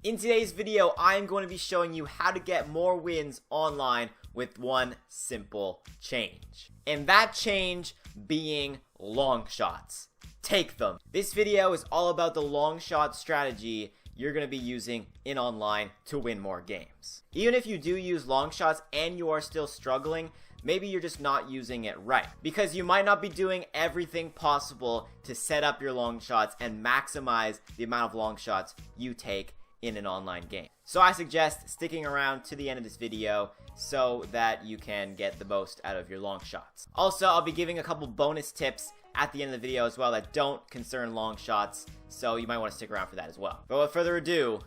In today's video, I am going to be showing you how to get more wins online with one simple change. And that change being long shots. Take them. This video is all about the long shot strategy you're going to be using in online to win more games. Even if you do use long shots and you are still struggling, maybe you're just not using it right, because you might not be doing everything possible to set up your long shots and maximize the amount of long shots you take in an online game. So I suggest sticking around to the end of this video so that you can get the most out of your long shots. Also, I'll be giving a couple bonus tips at the end of the video as well that don't concern long shots, so you might want to stick around for that as well. But without further ado,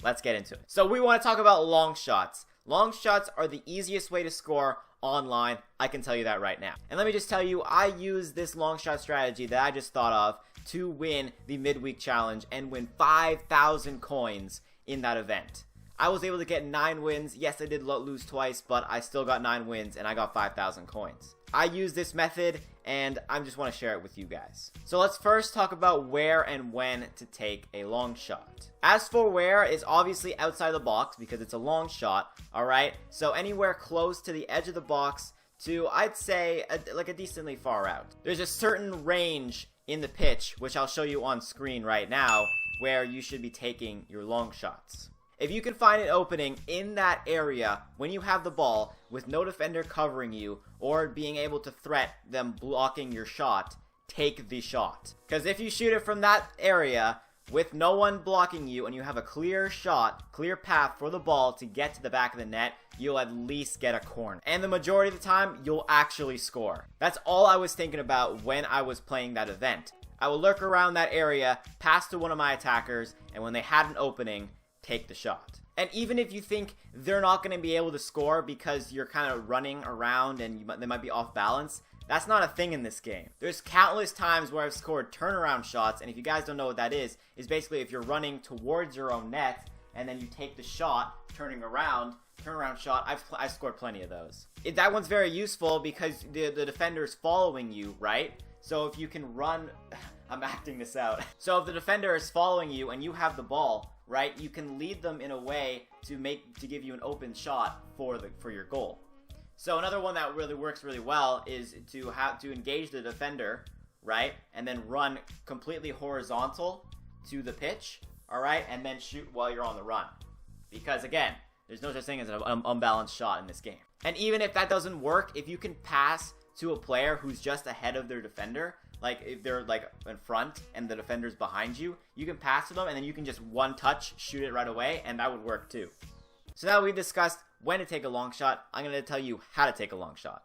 let's get into it. So we want to talk about long shots. Long shots are the easiest way to score online, I can tell you that right now. And let me just tell you, I use this long shot strategy that I just thought of to win the midweek challenge and win 5,000 coins in that event. I was able to get 9 wins. Yes, I did lose twice, but I still got 9 wins and I got 5,000 coins. I use this method and I just want to share it with you guys. So let's first talk about where and when to take a long shot. As for where, it's obviously outside the box because it's a long shot, alright? So anywhere close to the edge of the box to, I'd say, like a decently far out. There's a certain range in the pitch, which I'll show you on screen right now, where you should be taking your long shots. If you can find an opening in that area when you have the ball with no defender covering you or being able to threat them blocking your shot, take the shot. Because if you shoot it from that area with no one blocking you and you have a clear shot, clear path for the ball to get to the back of the net, you'll at least get a corner. And the majority of the time, you'll actually score. That's all I was thinking about when I was playing that event. I will lurk around that area, pass to one of my attackers, and when they had an opening, take the shot. And even if you think they're not going to be able to score because you're kind of running around and they might be off balance, that's not a thing in this game. There's countless times where I've scored turnaround shots, and if you guys don't know what that is basically if you're running towards your own net and then you take the shot, turnaround shot. I've scored plenty of those. That one's very useful because the defender's following you, right? So if you can run, I'm acting this out. So if the defender is following you and you have the ball, right, you can lead them in a way to give you an open shot for your goal. So another one that really works really well is to engage the defender, right, and then run completely horizontal to the pitch, all right, and then shoot while you're on the run. Because again, there's no such thing as an unbalanced shot in this game. And even if that doesn't work, if you can pass to a player who's just ahead of their defender, like if they're like in front and the defender's behind you, you can pass to them and then you can just one touch shoot it right away, and that would work too. So now we've discussed when to take a long shot, I'm going to tell you how to take a long shot.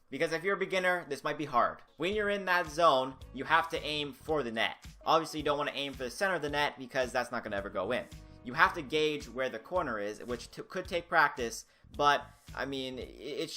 Because if you're a beginner, this might be hard. When you're in that zone, you have to aim for the net. Obviously, you don't want to aim for the center of the net because that's not going to ever go in. You have to gauge where the corner is, which could take practice, but I mean,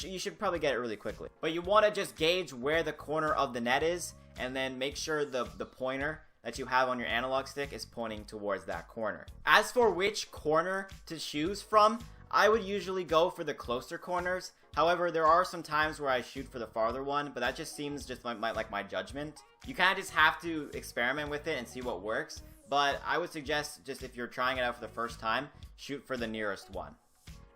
you should probably get it really quickly. But you want to just gauge where the corner of the net is, and then make sure the pointer that you have on your analog stick is pointing towards that corner. As for which corner to choose from, I would usually go for the closer corners. However, there are some times where I shoot for the farther one, but that just seems just like my judgment. You kind of just have to experiment with it and see what works. But I would suggest, just if you're trying it out for the first time, shoot for the nearest one.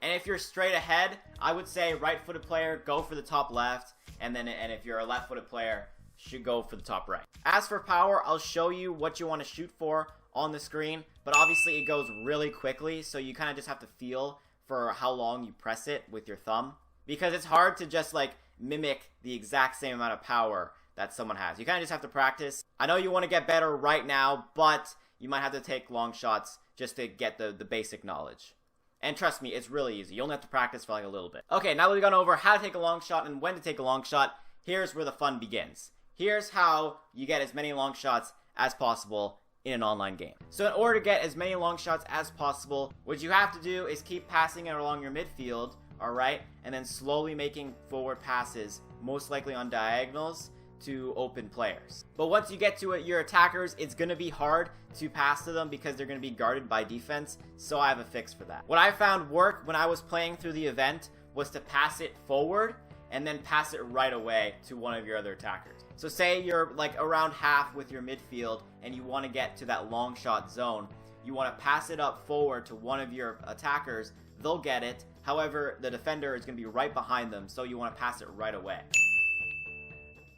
And if you're straight ahead, I would say right-footed player, go for the top left. And if you're a left-footed player, should go for the top right. As for power, I'll show you what you want to shoot for on the screen. But obviously it goes really quickly, so you kind of just have to feel for how long you press it with your thumb. Because it's hard to just like mimic the exact same amount of power that someone has. You kind of just have to practice. I know you want to get better right now, but you might have to take long shots just to get the basic knowledge. And trust me, it's really easy. You only have to practice for like a little bit. Okay, now that we've gone over how to take a long shot and when to take a long shot, here's where the fun begins. Here's how you get as many long shots as possible in an online game. So in order to get as many long shots as possible, what you have to do is keep passing it along your midfield, alright, and then slowly making forward passes, most likely on diagonals, to open players. But once you get to your attackers, it's going to be hard to pass to them because they're going to be guarded by defense, so I have a fix for that. What I found worked when I was playing through the event was to pass it forward and then pass it right away to one of your other attackers. So say you're like around half with your midfield and you want to get to that long shot zone, you want to pass it up forward to one of your attackers. They'll get it. However, the defender is going to be right behind them, so you want to pass it right away.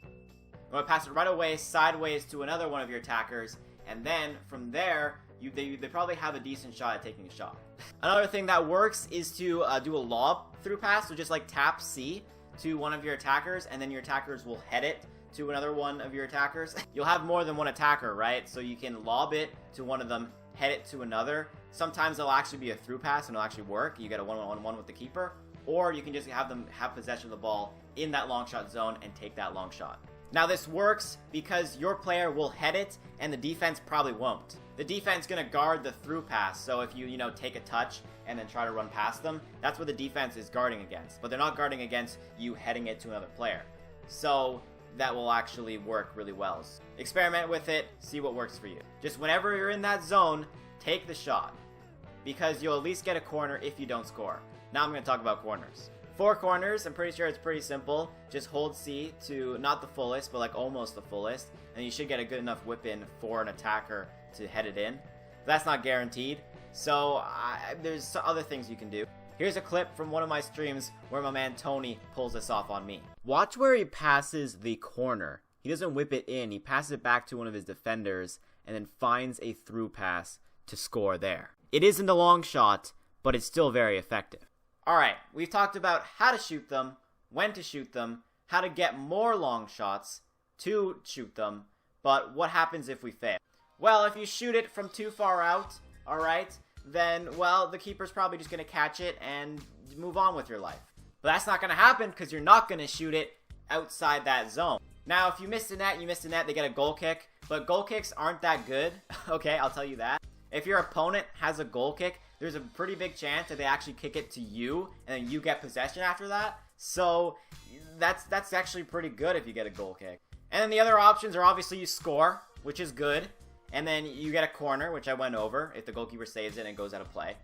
You want to pass it right away, sideways to another one of your attackers, and then from there, they probably have a decent shot at taking a shot. Another thing that works is to do a lob through pass, so just like tap C to one of your attackers, and then your attackers will head it to another one of your attackers. You'll have more than one attacker, right? So you can lob it to one of them, head it to another. Sometimes it'll actually be a through pass and it'll actually work. You get a 1-on-1 with the keeper, or you can just have them have possession of the ball in that long shot zone and take that long shot. Now this works because your player will head it and the defense probably won't. The defense is going to guard the through pass, so if you take a touch and then try to run past them, that's what the defense is guarding against. But they're not guarding against you heading it to another player. So that will actually work really well. Experiment with it, see what works for you. Just whenever you're in that zone, take the shot, because you'll at least get a corner if you don't score. Now I'm going to talk about corners. For corners, I'm pretty sure it's pretty simple. Just hold C to not the fullest, but like almost the fullest, and you should get a good enough whip in for an attacker to head it in. But that's not guaranteed, so there's other things you can do. Here's a clip from one of my streams where my man Tony pulls this off on me. Watch where he passes the corner. He doesn't whip it in, he passes it back to one of his defenders and then finds a through pass to score there. It isn't a long shot, but it's still very effective. Alright, we've talked about how to shoot them, when to shoot them, how to get more long shots to shoot them, but what happens if we fail? Well, if you shoot it from too far out, alright, then, well, the keeper's probably just going to catch it and move on with your life. But that's not going to happen because you're not going to shoot it outside that zone. Now, if you miss the net, they get a goal kick, but goal kicks aren't that good, okay, I'll tell you that. If your opponent has a goal kick, there's a pretty big chance that they actually kick it to you, and then you get possession after that. So that's actually pretty good if you get a goal kick. And then the other options are obviously you score, which is good, and then you get a corner, which I went over, if the goalkeeper saves it and it goes out of play.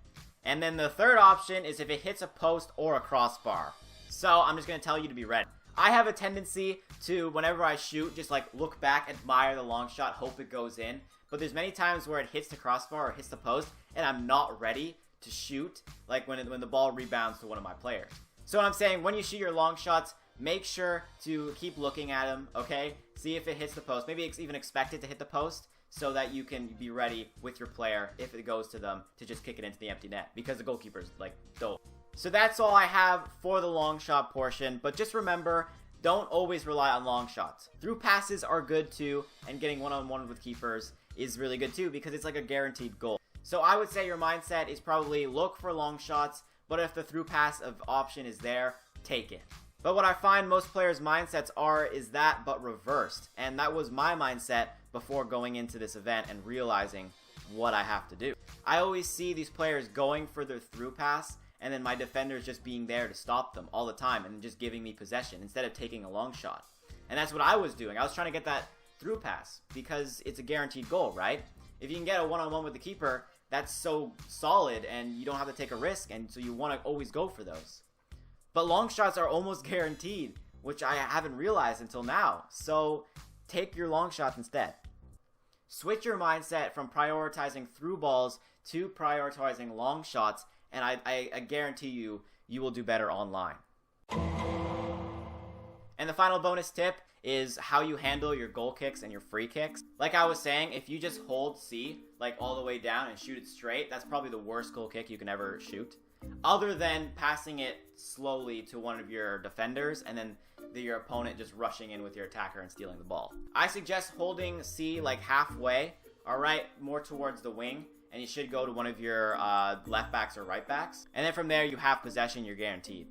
And then the third option is if it hits a post or a crossbar. So I'm just going to tell you to be ready. I have a tendency to, whenever I shoot, just like look back, admire the long shot, hope it goes in. But there's many times where it hits the crossbar or hits the post, and I'm not ready to shoot, like when the ball rebounds to one of my players. So what I'm saying, when you shoot your long shots, make sure to keep looking at them, okay? See if it hits the post. Maybe even expect it to hit the post so that you can be ready with your player, if it goes to them, to just kick it into the empty net, because the goalkeeper's like dope. So that's all I have for the long shot portion, but just remember, don't always rely on long shots. Through passes are good too, and getting one-on-one with keepers is really good too, because it's like a guaranteed goal. So I would say your mindset is probably look for long shots, but if the through pass of option is there, take it. But what I find most players' mindsets is that, but reversed. And that was my mindset before going into this event and realizing what I have to do. I always see these players going for their through pass, and then my defenders just being there to stop them all the time and just giving me possession instead of taking a long shot. And that's what I was doing. I was trying to get that through pass because it's a guaranteed goal, right? If you can get a one-on-one with the keeper, that's so solid and you don't have to take a risk, and so you want to always go for those. But long shots are almost guaranteed, which I haven't realized until now. So take your long shots instead. Switch your mindset from prioritizing through balls to prioritizing long shots, and I guarantee you will do better online. And the final bonus tip is how you handle your goal kicks and your free kicks. Like I was saying, if you just hold C like all the way down and shoot it straight, that's probably the worst goal kick you can ever shoot. Other than passing it slowly to one of your defenders and then your opponent just rushing in with your attacker and stealing the ball. I suggest holding C like halfway, alright, more towards the wing, and you should go to one of your left backs or right backs. And then from there you have possession, you're guaranteed.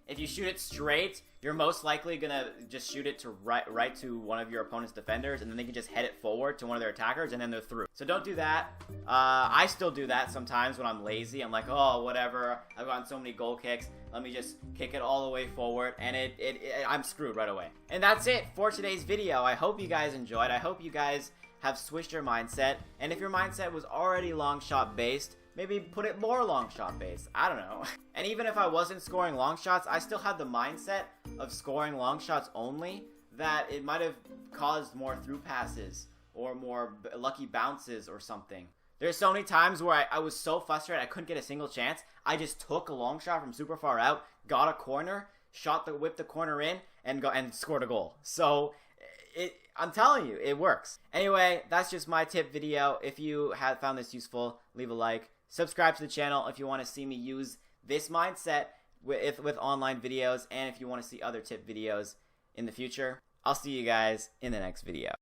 If you shoot it straight, you're most likely gonna just shoot it to right to one of your opponent's defenders, and then they can just head it forward to one of their attackers, and then they're through. So don't do that. I still do that sometimes when I'm lazy. I'm like, oh, whatever. I've gotten so many goal kicks. Let me just kick it all the way forward, and I'm screwed right away. And that's it for today's video. I hope you guys enjoyed. I hope you guys have switched your mindset, and if your mindset was already long shot based, maybe put it more long shot based. I don't know. And even if I wasn't scoring long shots, I still had the mindset of scoring long shots only, that it might have caused more through passes or more lucky bounces or something. There's so many times where I was so frustrated I couldn't get a single chance. I just took a long shot from super far out, got a corner, whipped the corner in, and scored a goal. So I'm telling you, it works. Anyway, that's just my tip video. If you have found this useful, leave a like. Subscribe to the channel if you want to see me use this mindset with online videos, and if you want to see other tip videos in the future. I'll see you guys in the next video.